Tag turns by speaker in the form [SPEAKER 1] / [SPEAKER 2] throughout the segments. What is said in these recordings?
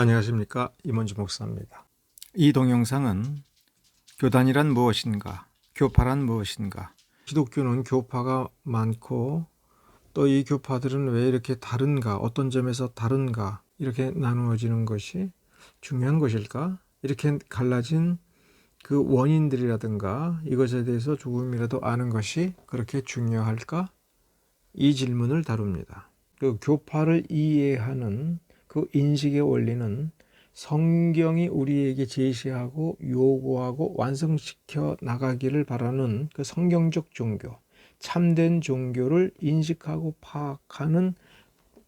[SPEAKER 1] 안녕하십니까, 임원주 목사입니다. 이 동영상은 교단이란 무엇인가, 교파란 무엇인가, 기독교는 교파가 많고 또 이 교파들은 왜 이렇게 다른가, 어떤 점에서 다른가 이렇게 나누어지는 것이 중요한 것일까, 이렇게 갈라진 그 원인들이라든가 이것에 대해서 조금이라도 아는 것이 그렇게 중요할까, 이 질문을 다룹니다. 그 교파를 이해하는 그 인식의 원리는 성경이 우리에게 제시하고 요구하고 완성시켜 나가기를 바라는 그 성경적 종교, 참된 종교를 인식하고 파악하는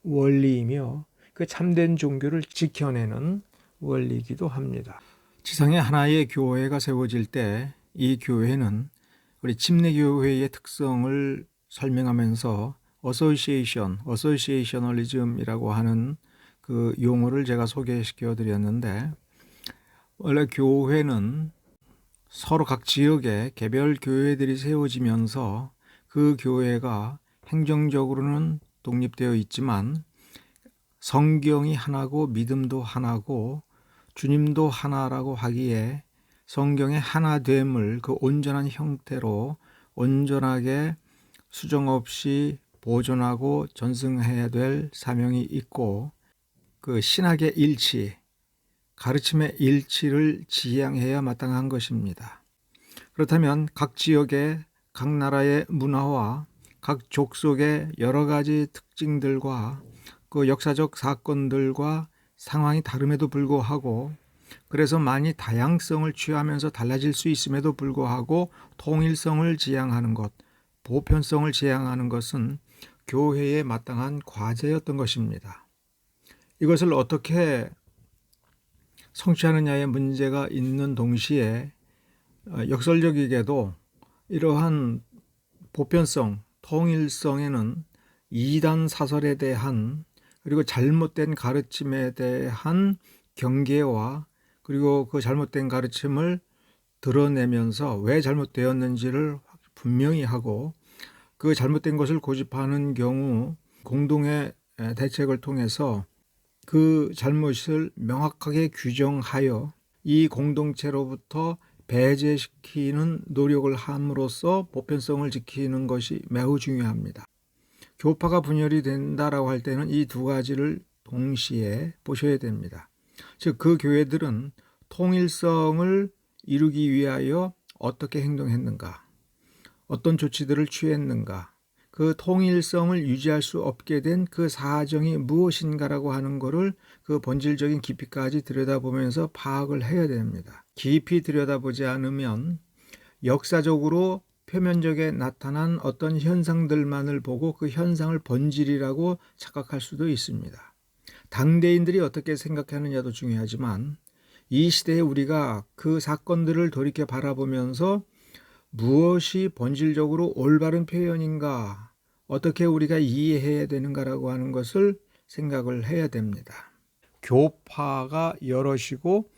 [SPEAKER 1] 원리이며 그 참된 종교를 지켜내는 원리이기도 합니다. 지상에 하나의 교회가 세워질 때 이 교회는 우리 침례교회의 특성을 설명하면서 어소시에이셔널리즘이라고 하는 그 용어를 제가 소개시켜 드렸는데, 원래 교회는 서로 각 지역에 개별 교회들이 세워지면서 그 교회가 행정적으로는 독립되어 있지만 성경이 하나고 믿음도 하나고 주님도 하나라고 하기에 성경의 하나됨을 그 온전한 형태로 온전하게 수정 없이 보존하고 전승해야 될 사명이 있고, 그 신학의 일치, 가르침의 일치를 지향해야 마땅한 것입니다. 그렇다면 각 지역의 각 나라의 문화와 각 족속의 여러 가지 특징들과 그 역사적 사건들과 상황이 다름에도 불구하고, 그래서 많이 다양성을 취하면서 달라질 수 있음에도 불구하고 통일성을 지향하는 것, 보편성을 지향하는 것은 교회에 마땅한 과제였던 것입니다. 이것을 어떻게 성취하느냐의 문제가 있는 동시에 역설적이게도 이러한 보편성, 통일성에는 이단 사설에 대한 그리고 잘못된 가르침에 대한 경계와 그리고 그 잘못된 가르침을 드러내면서 왜 잘못되었는지를 분명히 하고, 그 잘못된 것을 고집하는 경우 공동의 대책을 통해서 그 잘못을 명확하게 규정하여 이 공동체로부터 배제시키는 노력을 함으로써 보편성을 지키는 것이 매우 중요합니다. 교파가 분열이 된다라고 할 때는 이 두 가지를 동시에 보셔야 됩니다. 즉, 그 교회들은 통일성을 이루기 위하여 어떻게 행동했는가, 어떤 조치들을 취했는가, 그 통일성을 유지할 수 없게 된 그 사정이 무엇인가라고 하는 것을 그 본질적인 깊이까지 들여다보면서 파악을 해야 됩니다. 깊이 들여다보지 않으면 역사적으로 표면적에 나타난 어떤 현상들만을 보고 그 현상을 본질이라고 착각할 수도 있습니다. 당대인들이 어떻게 생각하느냐도 중요하지만 이 시대에 우리가 그 사건들을 돌이켜 바라보면서 무엇이 본질적으로 올바른 표현인가, 어떻게 우리가 이해해야 되는가라고 하는 것을 생각을 해야 됩니다. 교파가 여럿이고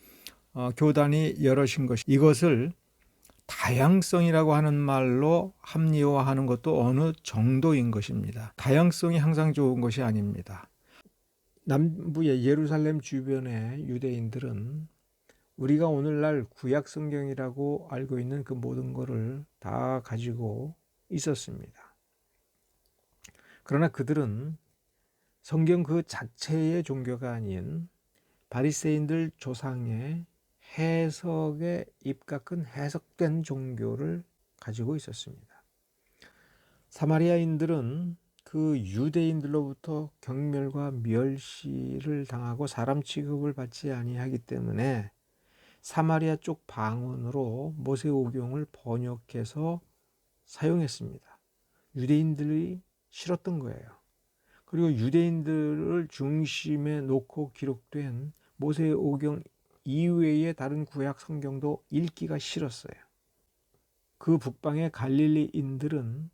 [SPEAKER 1] 교단이 여럿인 것, 이것을 다양성이라고 하는 말로 합리화하는 것도 어느 정도인 것입니다. 다양성이 항상 좋은 것이 아닙니다. 남부의 예루살렘 주변의 유대인들은 우리가 오늘날 구약 성경이라고 알고 있는 그 모든 것을 다 가지고 있었습니다. 그러나 그들은 성경 그 자체의 종교가 아닌 바리새인들 조상의 해석에 입각한 해석된 종교를 가지고 있었습니다. 사마리아인들은 그 유대인들로부터 경멸과 멸시를 당하고 사람 취급을 받지 아니하기 때문에 사마리아 쪽 방언으로 모세오경을 번역해서 사용했습니다. 유대인들이 싫었던 거예요. 그리고 유대인들을 중심에 놓고 기록된 모세오경 이외의 다른 구약 성경도 읽기가 싫었어요. 그 북방의 갈릴리인들은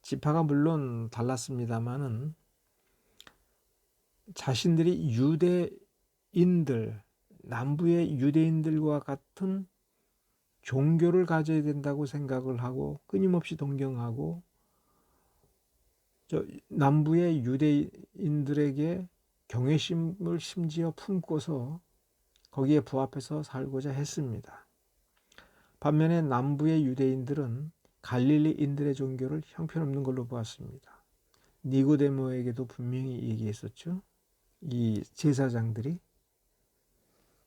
[SPEAKER 1] 지파가 물론 달랐습니다마는 자신들이 유대인들, 남부의 유대인들과 같은 종교를 가져야 된다고 생각을 하고 끊임없이 동경하고 남부의 유대인들에게 경외심을 심지어 품고서 거기에 부합해서 살고자 했습니다. 반면에 남부의 유대인들은 갈릴리인들의 종교를 형편없는 걸로 보았습니다. 니고데모에게도 분명히 얘기했었죠. 이 제사장들이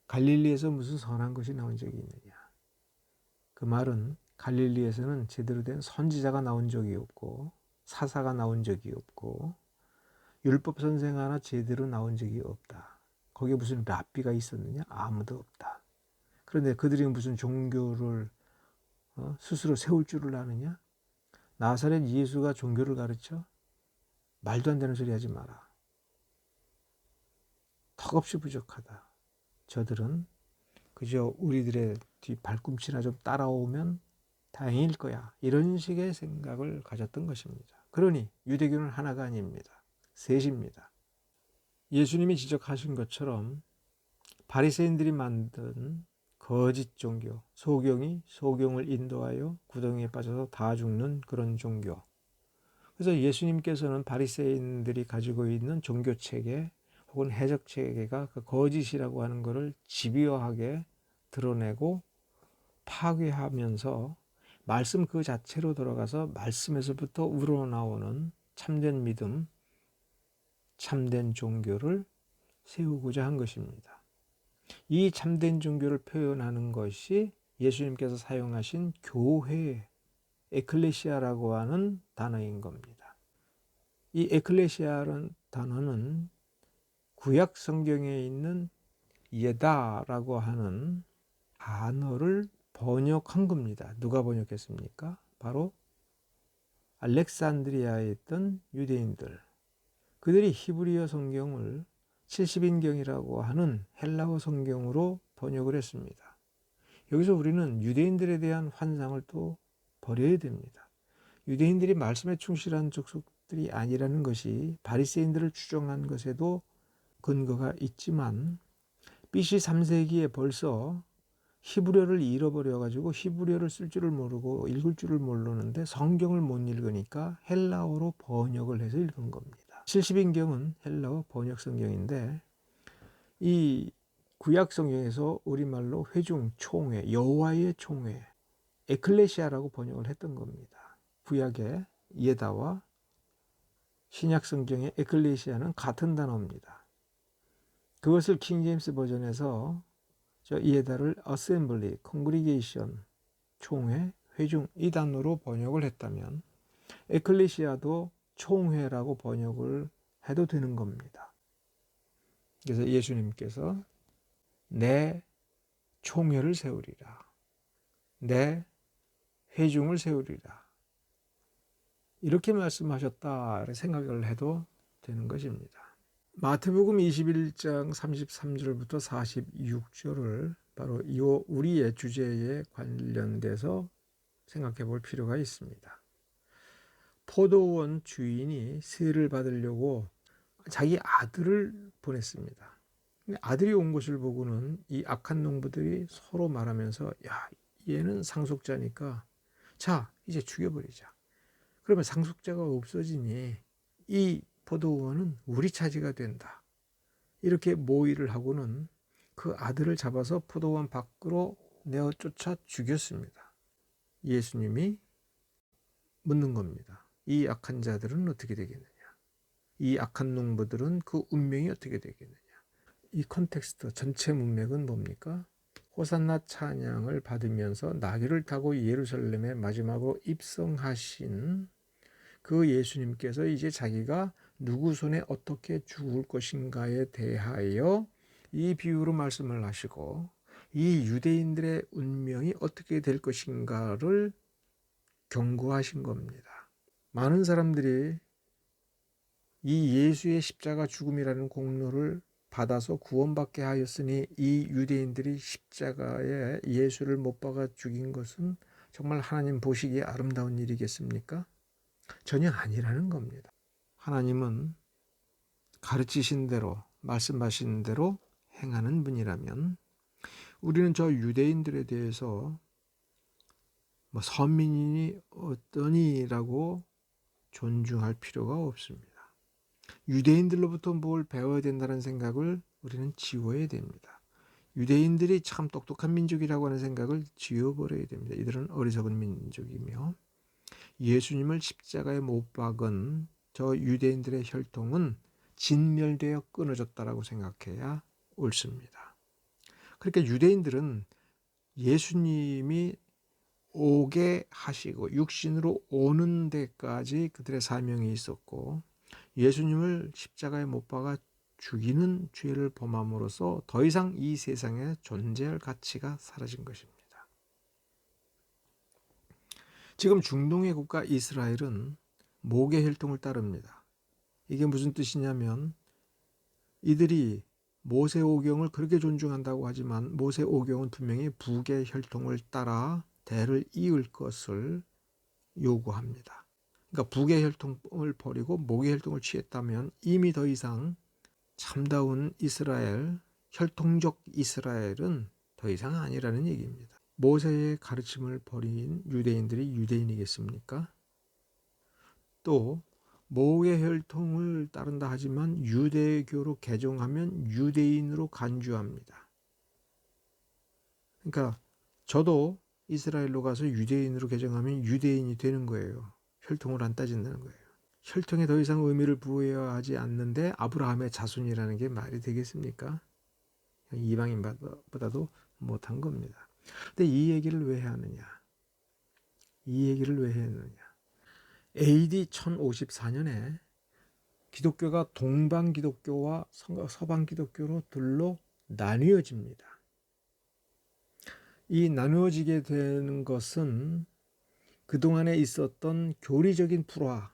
[SPEAKER 1] 갈릴리에서 무슨 선한 것이 나온 적이 있느냐. 그 말은 갈릴리에서는 제대로 된 선지자가 나온 적이 없고 사사가 나온 적이 없고 율법 선생 하나 제대로 나온 적이 없다. 거기에 무슨 랍비가 있었느냐? 아무도 없다. 그런데 그들이 무슨 종교를 스스로 세울 줄을 아느냐? 나사렛 예수가 종교를 가르쳐? 말도 안 되는 소리 하지 마라. 턱없이 부족하다. 저들은 그저 우리들의 뒤 발꿈치나 좀 따라오면 다행일 거야. 이런 식의 생각을 가졌던 것입니다. 그러니 유대교는 하나가 아닙니다. 셋입니다. 예수님이 지적하신 것처럼 바리새인들이 만든 거짓 종교, 소경이 소경을 인도하여 구덩이에 빠져서 다 죽는 그런 종교. 그래서 예수님께서는 바리새인들이 가지고 있는 종교체계 혹은 해석체계가 그 거짓이라고 하는 것을 집요하게 드러내고 파괴하면서 말씀 그 자체로 들어가서 말씀에서부터 우러나오는 참된 믿음, 참된 종교를 세우고자 한 것입니다. 이 참된 종교를 표현하는 것이 예수님께서 사용하신 교회, 에클레시아라고 하는 단어인 겁니다. 이 에클레시아라는 단어는 구약 성경에 있는 예다라고 하는 단어를 번역한 겁니다. 누가 번역했습니까? 바로 알렉산드리아에 있던 유대인들. 그들이 히브리어 성경을 70인경이라고 하는 헬라어 성경으로 번역을 했습니다. 여기서 우리는 유대인들에 대한 환상을 또 버려야 됩니다. 유대인들이 말씀에 충실한 족속들이 아니라는 것이 바리새인들을 추정한 것에도 근거가 있지만 BC 3세기에 벌써 히브리어를 잃어버려가지고 히브리어를 쓸 줄을 모르고 읽을 줄을 모르는데 성경을 못 읽으니까 헬라어로 번역을 해서 읽은 겁니다. 70인경은 헬라어 번역 성경인데 이 구약 성경에서 우리말로 회중, 총회, 여호와의 총회, 에클레시아라고 번역을 했던 겁니다. 구약의 예다와 신약 성경의 에클레시아는 같은 단어입니다. 그것을 킹제임스 버전에서 예다를 assembly, congregation, 총회, 회중 이 단어로 번역을 했다면 에클레시아도 총회라고 번역을 해도 되는 겁니다. 그래서 예수님께서 내 총회를 세우리라. 내 회중을 세우리라. 이렇게 말씀하셨다 생각을 해도 되는 것입니다. 마태복음 21장 33절부터 46절을 바로 이 우리의 주제에 관련돼서 생각해 볼 필요가 있습니다. 포도원 주인이 세를 받으려고 자기 아들을 보냈습니다. 아들이 온 것을 보고는 이 악한 농부들이 서로 말하면서 야, 얘는 상속자니까 자, 이제 죽여버리자. 그러면 상속자가 없어지니 이 포도원은 우리 차지가 된다. 이렇게 모의를 하고는 그 아들을 잡아서 포도원 밖으로 내어 쫓아 죽였습니다. 예수님이 묻는 겁니다. 이 악한 자들은 어떻게 되겠느냐? 이 악한 농부들은 그 운명이 어떻게 되겠느냐? 이 컨텍스트 전체 문맥은 뭡니까? 호산나 찬양을 받으면서 나귀를 타고 예루살렘에 마지막으로 입성하신 그 예수님께서 이제 자기가 누구 손에 어떻게 죽을 것인가에 대하여 이 비유로 말씀을 하시고 이 유대인들의 운명이 어떻게 될 것인가를 경고하신 겁니다. 많은 사람들이 이 예수의 십자가 죽음이라는 공로를 받아서 구원받게 하였으니 이 유대인들이 십자가에 예수를 못 박아 죽인 것은 정말 하나님 보시기에 아름다운 일이겠습니까? 전혀 아니라는 겁니다. 하나님은 가르치신 대로 말씀하신 대로 행하는 분이라면 우리는 저 유대인들에 대해서 선민이니 어떠니라고 존중할 필요가 없습니다. 유대인들로부터 뭘 배워야 된다는 생각을 우리는 지워야 됩니다. 유대인들이 참 똑똑한 민족이라고 하는 생각을 지워버려야 됩니다. 이들은 어리석은 민족이며 예수님을 십자가에 못 박은 저 유대인들의 혈통은 진멸되어 끊어졌다라고 생각해야 옳습니다. 그러니까 유대인들은 예수님이 오게 하시고 육신으로 오는 데까지 그들의 사명이 있었고 예수님을 십자가에 못 박아 죽이는 죄를 범함으로써 더 이상 이 세상에 존재할 가치가 사라진 것입니다. 지금 중동의 국가 이스라엘은 모계 혈통을 따릅니다. 이게 무슨 뜻이냐면 이들이 모세오경을 그렇게 존중한다고 하지만 모세오경은 분명히 북의 혈통을 따라 대를 이을 것을 요구합니다. 그러니까 북의 혈통을 버리고 모계 혈통을 취했다면 이미 더 이상 참다운 이스라엘, 혈통적 이스라엘은 더 이상 아니라는 얘기입니다. 모세의 가르침을 버린 유대인들이 유대인이겠습니까? 또 모계 혈통을 따른다 하지만 유대교로 개종하면 유대인으로 간주합니다. 그러니까 저도 이스라엘로 가서 유대인으로 개종하면 유대인이 되는 거예요. 혈통을 안 따진다는 거예요. 혈통에 더 이상 의미를 부여해야 하지 않는데 아브라함의 자손이라는 게 말이 되겠습니까? 이방인보다도 못한 겁니다. 근데 이 얘기를 왜 하느냐? 이 얘기를 왜 했느냐? AD 1054년에 기독교가 동방 기독교와 서방 기독교로 둘로 나뉘어집니다. 이 나누어지게 되는 것은 그동안에 있었던 교리적인 불화,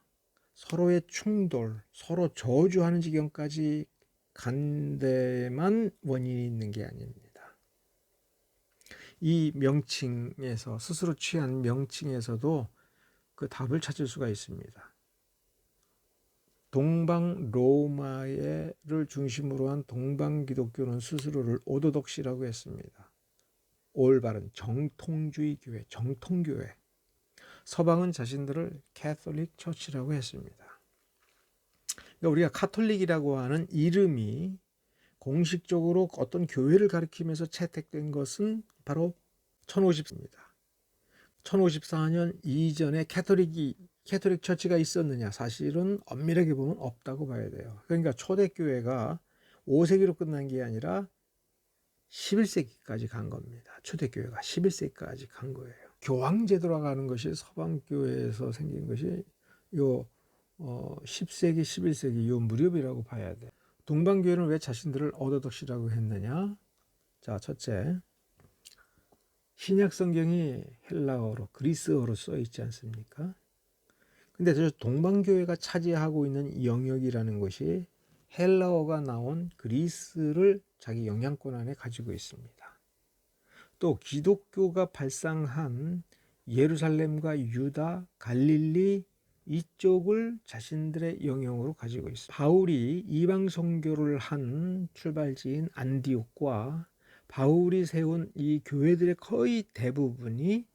[SPEAKER 1] 서로의 충돌, 서로 저주하는 지경까지 간 데만 원인이 있는 게 아닙니다. 이 명칭에서 스스로 취한 명칭에서도 그 답을 찾을 수가 있습니다. 동방 로마를 중심으로 한 동방 기독교는 스스로를 오도독시라고 했습니다. 올바른 정통주의 교회, 정통교회. 서방은 자신들을 캐톨릭 처치라고 했습니다. 그러니까 우리가 카톨릭이라고 하는 이름이 공식적으로 어떤 교회를 가리키면서 채택된 것은 바로 1054입니다. 1054년 이전에 캐톨릭 처치가 있었느냐? 사실은 엄밀하게 보면 없다고 봐야 돼요. 그러니까 초대교회가 5세기로 끝난 게 아니라 11세기까지 간 겁니다. 초대교회가 11세기까지 간 거예요. 교황제도라고 하는 것이 서방교회에서 생긴 것이 요 10세기, 11세기 요 무렵이라고 봐야 돼. 동방교회는 왜 자신들을 오도독시라고 했느냐? 자, 첫째, 신약 성경이 헬라어로 그리스어로 써 있지 않습니까? 근데 저 동방교회가 차지하고 있는 영역이라는 것이 헬라어가 나온 그리스를 자기 영향권 안에 가지고 있습니다. 또 기독교가 발상한 예루살렘과 유다, 갈릴리 이쪽을 자신들의 영역으로 가지고 있습니다. 바울이 이방 선교를 한 출발지인 안디옥과 바울이 세운 이 교회들의 거의 대부분이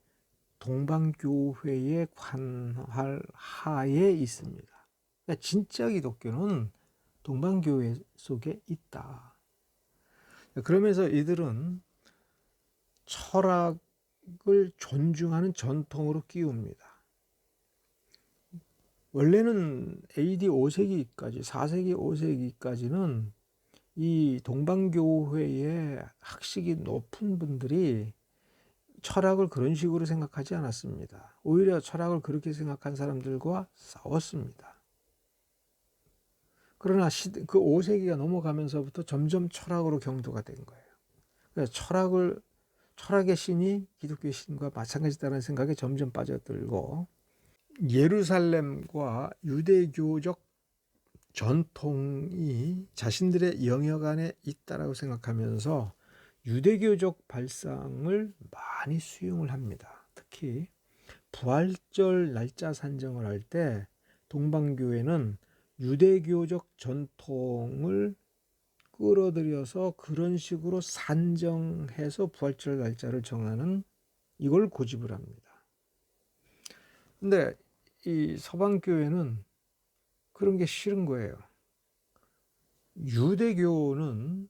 [SPEAKER 1] 동방교회의 관할 하에 있습니다. 그러니까 진짜 기독교는 동방교회 속에 있다. 그러면서 이들은 철학을 존중하는 전통으로 끼웁니다. 원래는 AD 5세기까지, 4세기, 5세기까지는 이 동방교회의 학식이 높은 분들이 철학을 그런 식으로 생각하지 않았습니다. 오히려 철학을 그렇게 생각한 사람들과 싸웠습니다. 그러나 그 5세기가 넘어가면서부터 점점 철학으로 경도가 된 거예요. 그래서 철학의 신이 기독교의 신과 마찬가지다라는 생각에 점점 빠져들고 예루살렘과 유대교적 전통이 자신들의 영역 안에 있다라고 생각하면서 유대교적 발상을 많이 수용을 합니다. 특히 부활절 날짜 산정을 할 때 동방교회는 유대교적 전통을 끌어들여서 그런 식으로 산정해서 부활절 날짜를 정하는 이걸 고집을 합니다. 근데 이 서방교회는 그런 게 싫은 거예요. 유대교는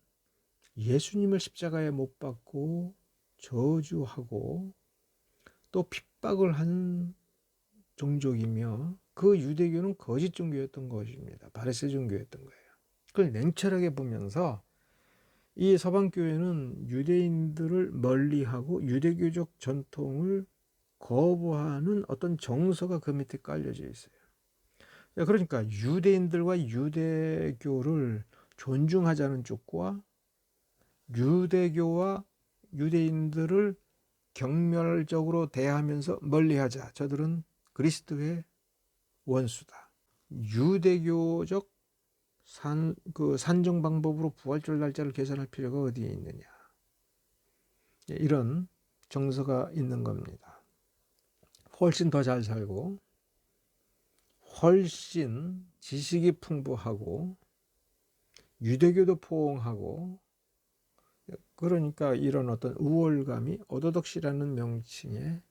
[SPEAKER 1] 예수님을 십자가에 못 박고 저주하고 또 핍박을 한 종족이며 그 유대교는 거짓 종교였던 것입니다. 바리새 종교였던 거예요. 그걸 냉철하게 보면서 이 서방교회는 유대인들을 멀리하고 유대교적 전통을 거부하는 어떤 정서가 그 밑에 깔려져 있어요. 그러니까 유대인들과 유대교를 존중하자는 쪽과 유대교와 유대인들을 경멸적으로 대하면서 멀리하자. 저들은 그리스도의 원수다. 유대교적 산정 방법으로 부활절 날짜를 계산할 필요가 어디에 있느냐. 이런 정서가 있는 겁니다. 훨씬 더 잘 살고 훨씬 지식이 풍부하고 유대교도 포옹하고 그러니까 이런 어떤 우월감이 오도독시라는 명칭에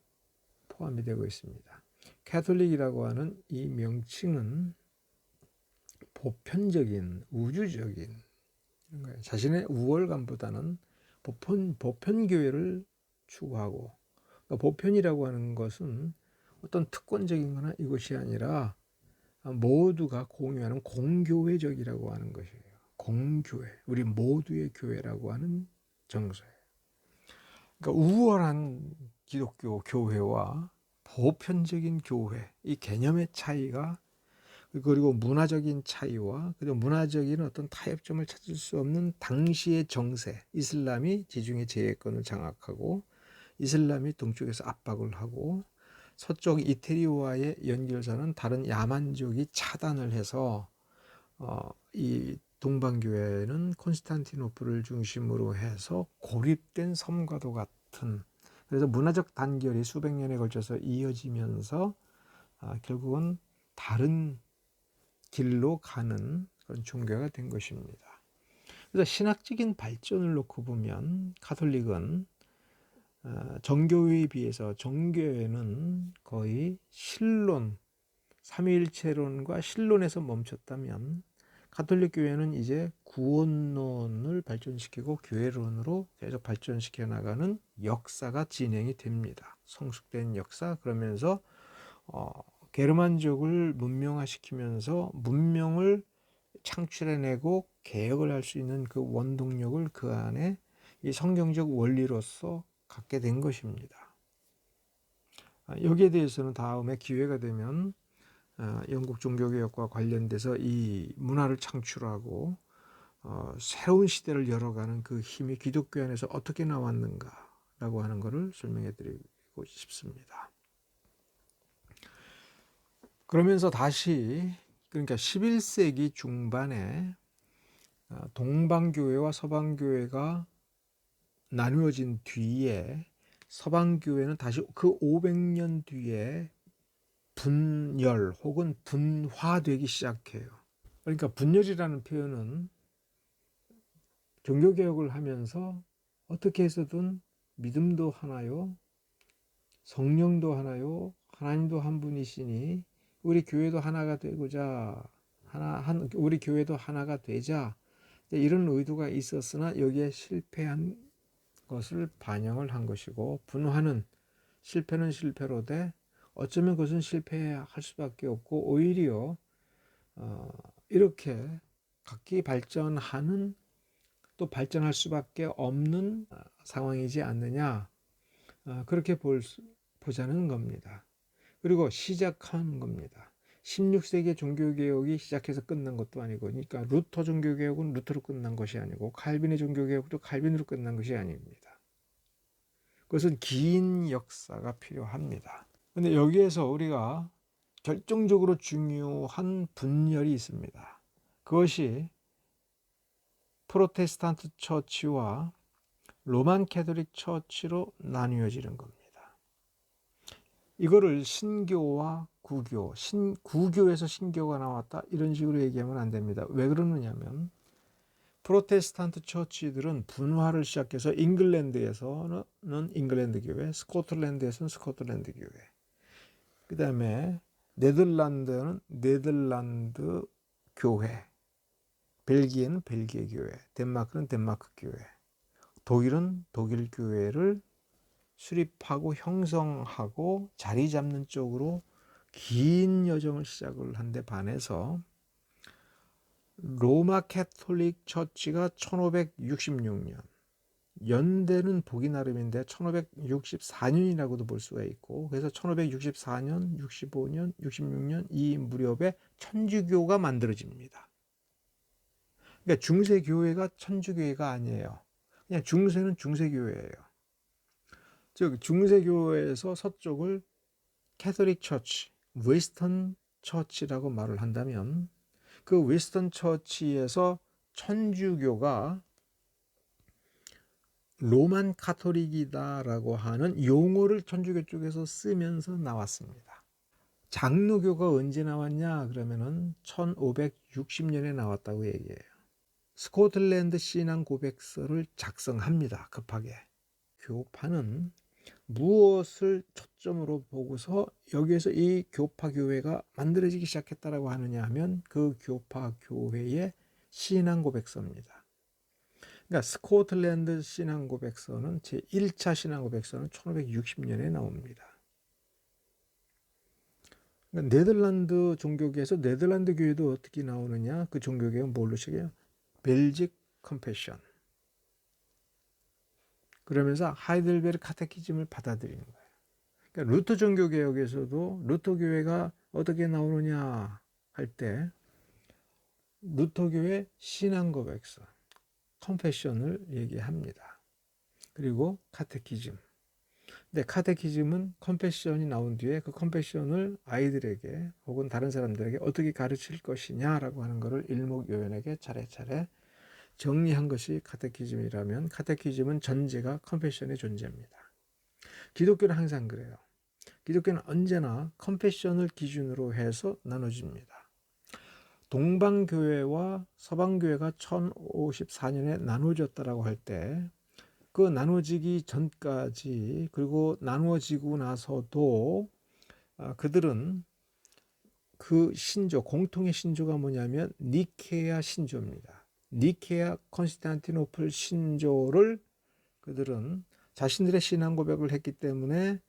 [SPEAKER 1] 포함이 되고 있습니다. 캐톨릭이라고 하는 이 명칭은 보편적인 우주적인 이런 거예요. 자신의 우월감보다는 보편교회를 추구하고 그러니까 보편이라고 하는 것은 어떤 특권적인 거나 이것이 아니라 모두가 공유하는 공교회적이라고 하는 것이에요. 공교회, 우리 모두의 교회라고 하는 정서예요. 그러니까 우월한 기독교 교회와 보편적인 교회, 이 개념의 차이가 그리고 문화적인 차이와 그리고 문화적인 어떤 타협점을 찾을 수 없는 당시의 정세, 이슬람이 지중해 제해권을 장악하고 이슬람이 동쪽에서 압박을 하고 서쪽 이태리와의 연결선은 다른 야만족이 차단을 해서 이 동방교회는 콘스탄티노플을 중심으로 해서 고립된 섬과도 같은 그래서 문화적 단결이 수백 년에 걸쳐서 이어지면서 결국은 다른 길로 가는 그런 종교가 된 것입니다. 그래서 신학적인 발전을 놓고 보면 가톨릭은 정교회에 비해서 정교회는 거의 신론, 삼위일체론과 신론에서 멈췄다면 가톨릭 교회는 이제 구원론을 발전시키고 교회론으로 계속 발전시켜 나가는 역사가 진행이 됩니다. 성숙된 역사 그러면서 게르만족을 문명화시키면서 문명을 창출해내고 개혁을 할 수 있는 그 원동력을 그 안에 이 성경적 원리로서 갖게 된 것입니다. 여기에 대해서는 다음에 기회가 되면 영국 종교개혁과 관련돼서 이 문화를 창출하고 새로운 시대를 열어가는 그 힘이 기독교 안에서 어떻게 나왔는가라고 하는 것을 설명해 드리고 싶습니다. 그러면서 다시 그러니까 11세기 중반에 동방교회와 서방교회가 나누어진 뒤에 서방교회는 다시 그 500년 뒤에 분열 혹은 분화되기 시작해요. 그러니까 분열이라는 표현은 종교개혁을 하면서 어떻게 해서든 믿음도 하나요, 성령도 하나요, 하나님도 한 분이시니 우리 교회도 하나가 되고자 우리 교회도 하나가 되자 이런 의도가 있었으나 여기에 실패한 것을 반영을 한 것이고 분화는 실패는 실패로 돼 어쩌면 그것은 실패할 수밖에 없고 오히려 이렇게 각기 발전하는 또 발전할 수밖에 없는 상황이지 않느냐 그렇게 보자는 겁니다. 그리고 시작한 겁니다. 16세기 종교개혁이 시작해서 끝난 것도 아니고 그러니까 루터 종교개혁은 루터로 끝난 것이 아니고 칼빈의 종교개혁도 칼빈으로 끝난 것이 아닙니다. 그것은 긴 역사가 필요합니다. 그런데 여기에서 우리가 결정적으로 중요한 분열이 있습니다. 그것이 프로테스탄트 처치와 로만 캐톨릭 처치로 나뉘어지는 겁니다. 이거를 신교와 구교, 구교에서 신교가 나왔다 이런 식으로 얘기하면 안 됩니다. 왜 그러느냐면 프로테스탄트 처치들은 분화를 시작해서 잉글랜드에서는 잉글랜드 교회, 스코틀랜드에서는 스코틀랜드 교회, 그 다음에 네덜란드는 네덜란드 교회, 벨기에는 벨기에 교회, 덴마크는 덴마크 교회, 독일은 독일 교회를 수립하고 형성하고 자리 잡는 쪽으로 긴 여정을 시작을 한 데 반해서 로마 캐톨릭 처치가 1566년, 연대는 보기 나름인데 1564년이라고도 볼 수가 있고, 그래서 1564년, 65년, 66년 이 무렵에 천주교가 만들어집니다. 그러니까 중세교회가 천주교회가 아니에요. 그냥 중세는 중세교회예요. 즉 중세교회에서 서쪽을 캐톨릭 처치, 웨스턴 처치라고 말을 한다면, 그 웨스턴 처치에서 천주교가 로만 카톨릭이다라고 하는 용어를 천주교 쪽에서 쓰면서 나왔습니다. 장로교가 언제 나왔냐 그러면은 1560년에 나왔다고 얘기해요. 스코틀랜드 신앙 고백서를 작성합니다. 급하게. 교파는 무엇을 초점으로 보고서 여기에서 이 교파 교회가 만들어지기 시작했다라고 하느냐 하면 그 교파 교회의 신앙 고백서입니다. 그러니까 스코틀랜드 신앙 고백서는 제1차 신앙 고백서는 1560년에 나옵니다. 그러니까 네덜란드 종교계에서 네덜란드 교회도 어떻게 나오느냐? 그 종교계가 뭘로 시작해요? 벨직 컨페션. 그러면서 하이델베르 카테키즘을 받아들이는 거예요. 그러니까 루터 종교개혁에서도 루터 교회가 어떻게 나오느냐 할 때 루터 교회 신앙 고백서, 컨페션을 얘기합니다. 그리고 카테키즘. 근데 카테키즘은 컨페션이 나온 뒤에 그 컨페션을 아이들에게 혹은 다른 사람들에게 어떻게 가르칠 것이냐라고 하는 것을 일목요연하게 차례차례 정리한 것이 카테키즘이라면, 카테키즘은 전제가 컨페션의 존재입니다. 기독교는 항상 그래요. 기독교는 언제나 컨페션을 기준으로 해서 나눠집니다. 동방교회와 서방교회가 1054년에 나눠졌다라고 할 때 그 나눠지기 전까지, 그리고 나눠지고 나서도 그들은 그 신조, 공통의 신조가 뭐냐면 니케아 신조입니다. 니케아 콘스탄티노플 신조를 그들은 자신들의 신앙 고백을 했기 때문에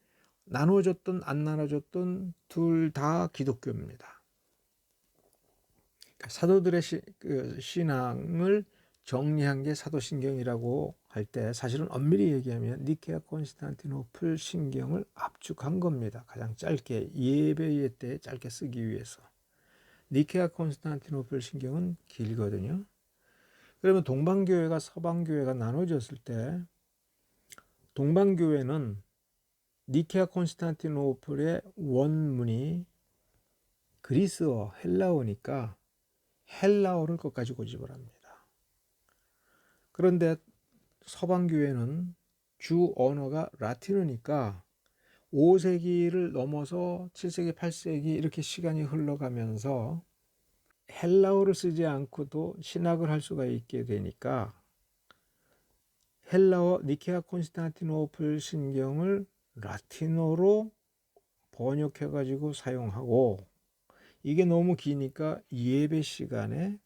[SPEAKER 1] 나눠졌든 안 나눠졌든 둘 다 기독교입니다. 그러니까 사도들의 신앙을 정리한 게 사도신경이라고 할 때 사실은 엄밀히 얘기하면 니케아 콘스탄티노플 신경을 압축한 겁니다. 가장 짧게 예배의 때 짧게 쓰기 위해서. 니케아 콘스탄티노플 신경은 길거든요. 그러면 동방교회가 서방교회가 나눠졌을 때 동방교회는 니케아 콘스탄티노플의 원문이 그리스어, 헬라어니까 헬라어를 끝까지 고집을 합니다. 그런데 서방교회는 주 언어가 라틴어니까 5세기를 넘어서 7세기, 8세기 이렇게 시간이 흘러가면서 헬라어를 쓰지 않고도 신학을 할 수가 있게 되니까 헬라어 니케아 콘스탄티노플 신경을 라틴어로 번역해가지고 사용하고, 이게 너무 기니까 예배 시간에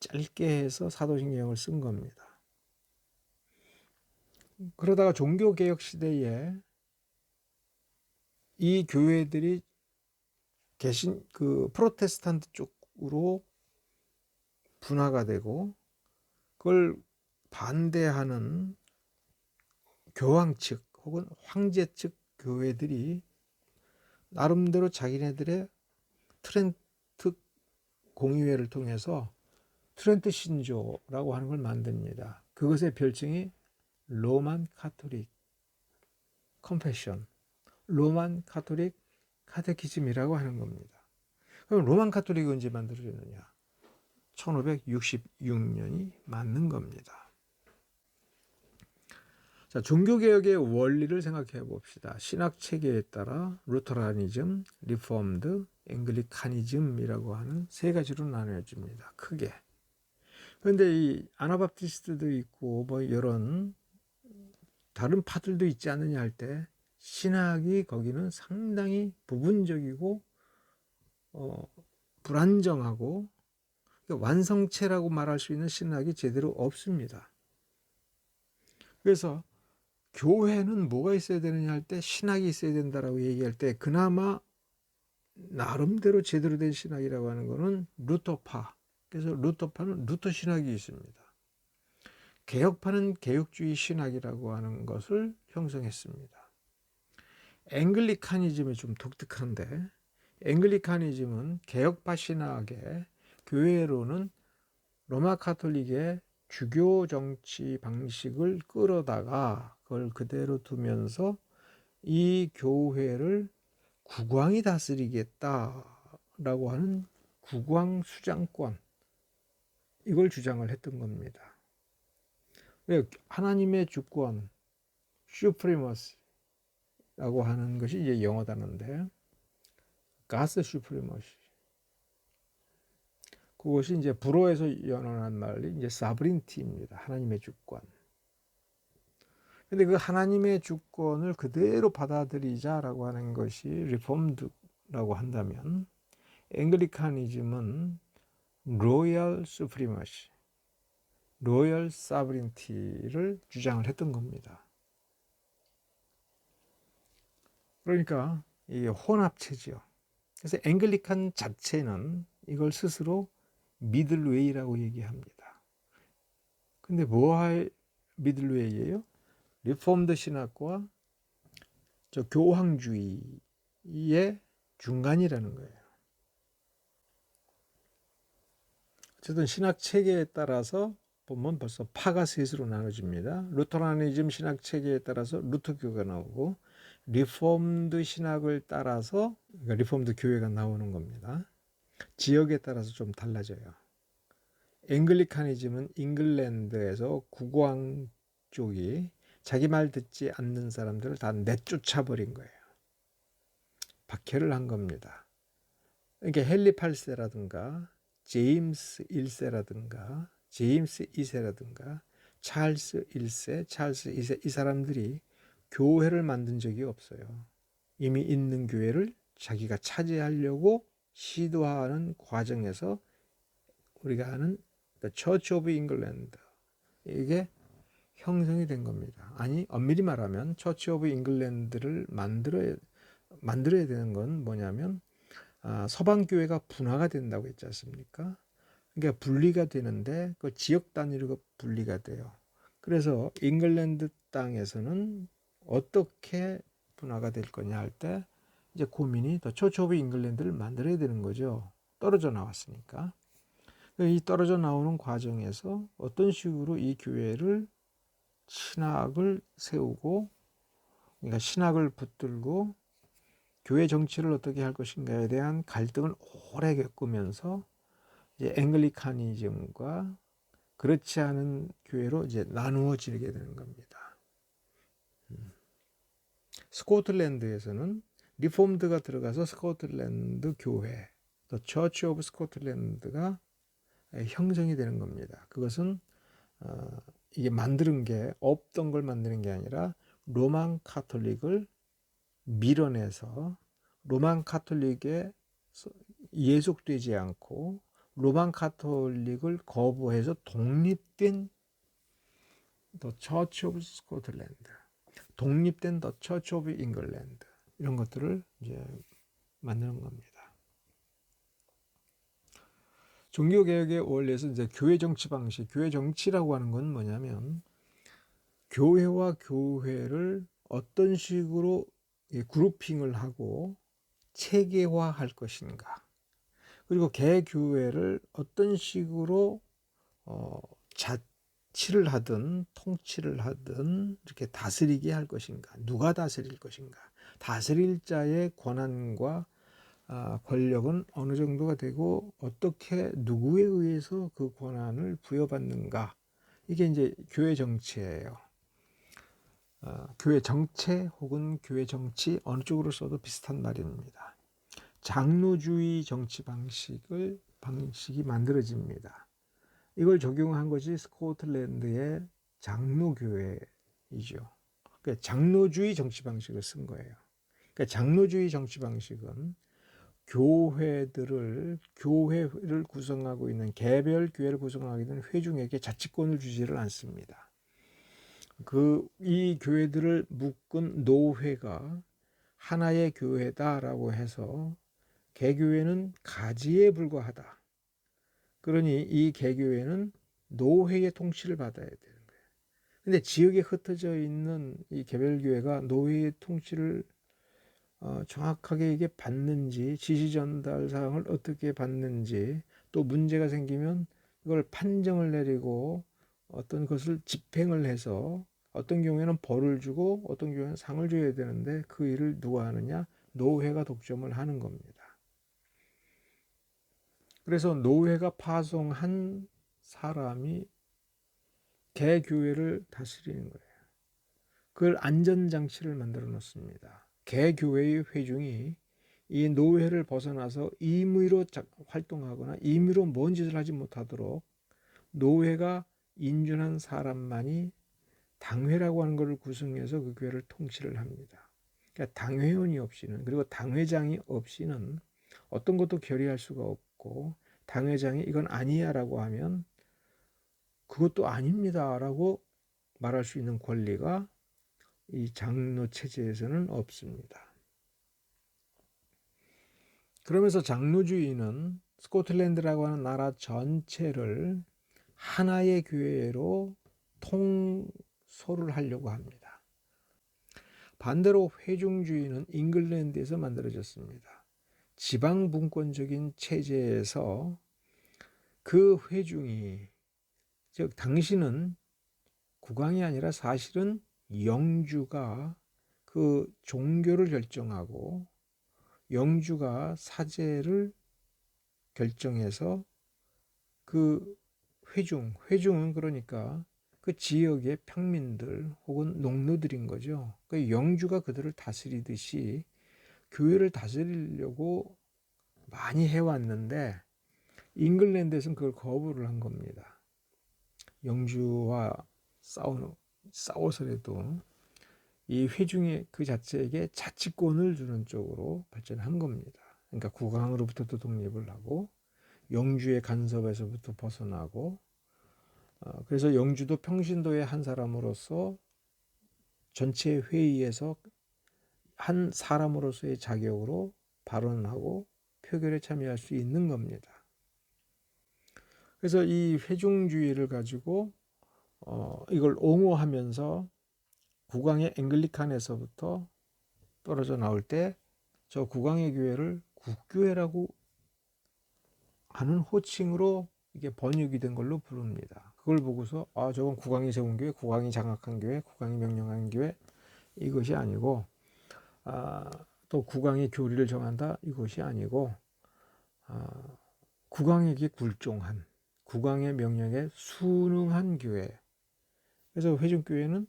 [SPEAKER 1] 짧게 해서 사도신경을 쓴 겁니다. 그러다가 종교개혁 시대에 이 교회들이 그 프로테스탄트 쪽으로 분화가 되고, 그걸 반대하는 교황 측 혹은 황제 측 교회들이 나름대로 자기네들의 트렌트 공의회를 통해서 트렌트 신조라고 하는 걸 만듭니다. 그것의 별칭이 로만 카톨릭 컨페션, 로만 카톨릭 카테키즘이라고 하는 겁니다. 그럼 로만 카톨릭이 언제 만들어졌느냐? 1566년이 맞는 겁니다. 자, 종교개혁의 원리를 생각해 봅시다. 신학 체계에 따라 루터라니즘, 리폼드, 앵글리카니즘이라고 하는 세 가지로 나눠집니다. 크게. 그런데 이 아나바티스트도 있고 뭐 이런 다른 파들도 있지 않느냐 할 때 신학이 거기는 상당히 부분적이고 불안정하고 그러니까 완성체라고 말할 수 있는 신학이 제대로 없습니다. 그래서 교회는 뭐가 있어야 되느냐 할 때 신학이 있어야 된다라고 얘기할 때 그나마 나름대로 제대로 된 신학이라고 하는 것은 루터파. 그래서 루터파는 루터 신학이 있습니다. 개혁파는 개혁주의 신학이라고 하는 것을 형성했습니다. 앵글리카니즘이 좀 독특한데 앵글리카니즘은 개혁파 신학의 교회로는 로마 카톨릭의 주교 정치 방식을 끌어다가 그걸 그대로 두면서 이 교회를 국왕이 다스리겠다라고 하는 국왕 수장권 이걸 주장을 했던 겁니다. 왜 하나님의 주권 슈프리머시라고 하는 것이 이제 영어 단어인데 가스 슈프리머시 그것이 이제 불어에서 연원한 말이 이제 사브린티입니다. 하나님의 주권. 근데 그 하나님의 주권을 그대로 받아들이자라고 하는 것이 리폼드라고 한다면 앵글리카니즘은 로열 수프리머시, 로열 사브린티를 주장을 했던 겁니다. 그러니까 이게 혼합체죠. 그래서 앵글리칸 자체는 이걸 스스로 미들웨이라고 얘기합니다. 근데 뭐할 미들웨이예요? 리폼드 신학과 저 교황주의의 중간이라는 거예요. 어쨌든 신학 체계에 따라서 보면 벌써 파가 셋으로 나눠집니다. 루터라니즘 신학 체계에 따라서 루터교가 나오고 리폼드 신학을 따라서 그러니까 리폼드 교회가 나오는 겁니다. 지역에 따라서 좀 달라져요. 앵글리카니즘은 잉글랜드에서 국왕 쪽이 자기 말 듣지 않는 사람들을 다 내쫓아버린 거예요. 박해를 한 겁니다. 그러니까 헨리 8세라든가 제임스 1세라든가 제임스 2세라든가 찰스 1세, 찰스 2세 이 사람들이 교회를 만든 적이 없어요. 이미 있는 교회를 자기가 차지하려고 시도하는 과정에서 우리가 아는 The Church of England 이게 형성이 된 겁니다. 아니 엄밀히 말하면 Church of England를 만들어야 되는 건 뭐냐면 서방 교회가 분화가 된다고 했지 않습니까? 그러니까 분리가 되는데 그 지역 단위로 분리가 돼요. 그래서 잉글랜드 땅에서는 어떻게 분화가 될 거냐 할 때 이제 고민이 더 처치 오브 잉글랜드를 만들어야 되는 거죠. 떨어져 나왔으니까. 이 떨어져 나오는 과정에서 어떤 식으로 이 교회를 신학을 세우고 그러니까 신학을 붙들고 교회 정치를 어떻게 할 것인가에 대한 갈등을 오래 겪으면서 이제 앵글리카니즘과 그렇지 않은 교회로 이제 나누어지게 되는 겁니다. 스코틀랜드에서는 리폼드가 들어가서 스코틀랜드 교회, 또 처치 오브 스코틀랜드가 형성이 되는 겁니다. 그것은 이게 만드는 게 없던 걸 만드는 게 아니라 로만 카톨릭을 밀어내서 로만 카톨릭에 예속되지 않고 로만 카톨릭을 거부해서 독립된 더 처치 오브 스코틀랜드, 독립된 더 처치 오브 잉글랜드 이런 것들을 이제 만드는 겁니다. 종교개혁의 원리에서 이제 교회 정치 방식, 교회 정치라고 하는 건 뭐냐면 교회와 교회를 어떤 식으로 그룹핑을 하고 체계화할 것인가, 그리고 개교회를 어떤 식으로 자치를 하든 통치를 하든 이렇게 다스리게 할 것인가, 누가 다스릴 것인가, 다스릴 자의 권한과 권력은 어느 정도가 되고 어떻게 누구에 의해서 그 권한을 부여받는가, 이게 이제 교회 정치예요. 교회 정체 혹은 교회 정치 어느 쪽으로 써도 비슷한 말입니다. 장로주의 정치 방식이 만들어집니다. 이걸 적용한 것이 스코틀랜드의 장로교회이죠. 그러니까 장로주의 정치 방식을 쓴 거예요. 그러니까 장로주의 정치 방식은 교회를 구성하고 있는 개별 교회를 구성하고 있는 회중에게 자치권을 주지를 않습니다. 이 교회들을 묶은 노회가 하나의 교회다라고 해서 개교회는 가지에 불과하다. 그러니 이 개교회는 노회의 통치를 받아야 되는 거예요. 근데 지역에 흩어져 있는 이 개별교회가 노회의 통치를 정확하게 이게 받는지, 지시 전달 사항을 어떻게 받는지, 또 문제가 생기면 이걸 판정을 내리고 어떤 것을 집행을 해서 어떤 경우에는 벌을 주고 어떤 경우에는 상을 줘야 되는데 그 일을 누가 하느냐? 노회가 독점을 하는 겁니다. 그래서 노회가 파송한 사람이 개교회를 다스리는 거예요. 그걸 안전장치를 만들어 놓습니다. 개교회의 회중이 이 노회를 벗어나서 임의로 활동하거나 임의로 뭔 짓을 하지 못하도록 노회가 인준한 사람만이 당회라고 하는 것을 구성해서 그 교회를 통치를 합니다. 그러니까 당회원이 없이는, 그리고 당회장이 없이는 어떤 것도 결의할 수가 없고, 당회장이 이건 아니야 라고 하면 그것도 아닙니다 라고 말할 수 있는 권리가 이 장로 체제에서는 없습니다. 그러면서 장로주의는 스코틀랜드라고 하는 나라 전체를 하나의 교회로 통솔을 하려고 합니다. 반대로 회중주의는 잉글랜드에서 만들어졌습니다. 지방분권적인 체제에서 그 회중이, 즉 당시는 국왕이 아니라 사실은 영주가 그 종교를 결정하고 영주가 사제를 결정해서 그 회중은 그러니까 그 지역의 평민들 혹은 농노들인 거죠. 그 영주가 그들을 다스리듯이 교회를 다스리려고 많이 해왔는데 잉글랜드에서는 그걸 거부를 한 겁니다. 영주와 싸워서라도 이 회중의 그 자체에게 자치권을 주는 쪽으로 발전한 겁니다. 그러니까 국왕으로부터도 독립을 하고 영주의 간섭에서부터 벗어나고, 그래서 영주도 평신도의 한 사람으로서 전체 회의에서 한 사람으로서의 자격으로 발언하고 표결에 참여할 수 있는 겁니다. 그래서 이 회중주의를 가지고 이걸 옹호하면서 국왕의 앵글리칸에서부터 떨어져 나올 때 저 국왕의 교회를 국교회라고 하는 호칭으로 이게 번역이 된 걸로 부릅니다. 그걸 보고서 저건 국왕이 세운 교회, 국왕이 장악한 교회, 국왕이 명령한 교회, 이것이 아니고, 또 국왕이 교리를 정한다, 이것이 아니고, 국왕에게 굴종한, 국왕의 명령에 순응한 교회. 그래서 회중교회는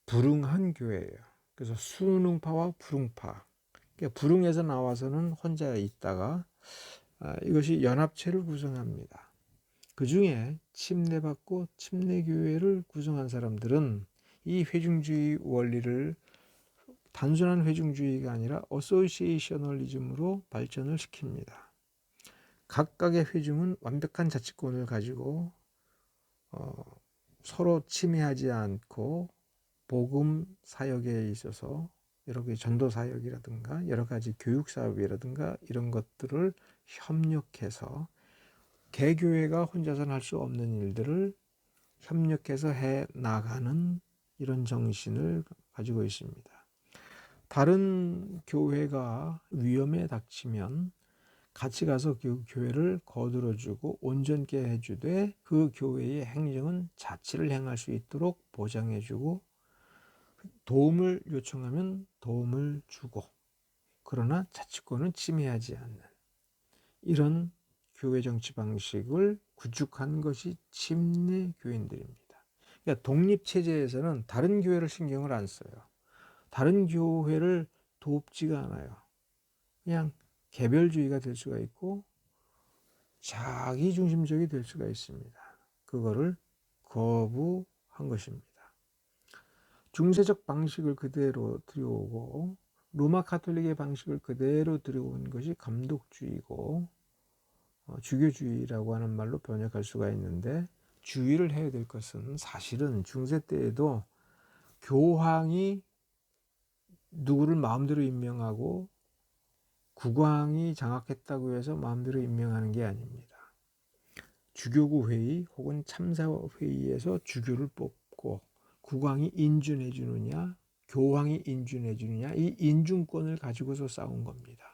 [SPEAKER 1] 불응한 교회예요. 그래서 순응파와 불응파. 그러니까 불응에서 나와서는 혼자 있다가 이것이 연합체를 구성합니다. 그 중에 침례받고 침례교회를 구성한 사람들은 이 회중주의 원리를 단순한 회중주의가 아니라 어소시에이셔널리즘으로 발전을 시킵니다. 각각의 회중은 완벽한 자치권을 가지고 서로 침해하지 않고 복음 사역에 있어서 여러 가지 전도 사역이라든가 여러 가지 교육 사업이라든가 이런 것들을 협력해서 개교회가 혼자서는 할 수 없는 일들을 협력해서 해 나가는 이런 정신을 가지고 있습니다. 다른 교회가 위험에 닥치면 같이 가서 그 교회를 거들어주고 온전케 해주되 그 교회의 행정은 자치를 행할 수 있도록 보장해주고 도움을 요청하면 도움을 주고, 그러나 자치권은 침해하지 않는 이런 교회 정치 방식을 구축한 것이 침례교인들입니다. 그러니까 독립체제에서는 다른 교회를 신경을 안 써요. 다른 교회를 돕지가 않아요. 그냥 개별주의가 될 수가 있고 자기중심적이 될 수가 있습니다. 그거를 거부한 것입니다. 중세적 방식을 그대로 들여오고 로마 가톨릭의 방식을 그대로 들여온 것이 감독주의고 주교주의라고 하는 말로 번역할 수가 있는데, 주의를 해야 될 것은 사실은 중세 때에도 교황이 누구를 마음대로 임명하고 국왕이 장악했다고 해서 마음대로 임명하는 게 아닙니다. 주교구 회의 혹은 참사 회의에서 주교를 뽑고 국왕이 인준해 주느냐 교황이 인준해 주느냐, 이 인준권을 가지고서 싸운 겁니다.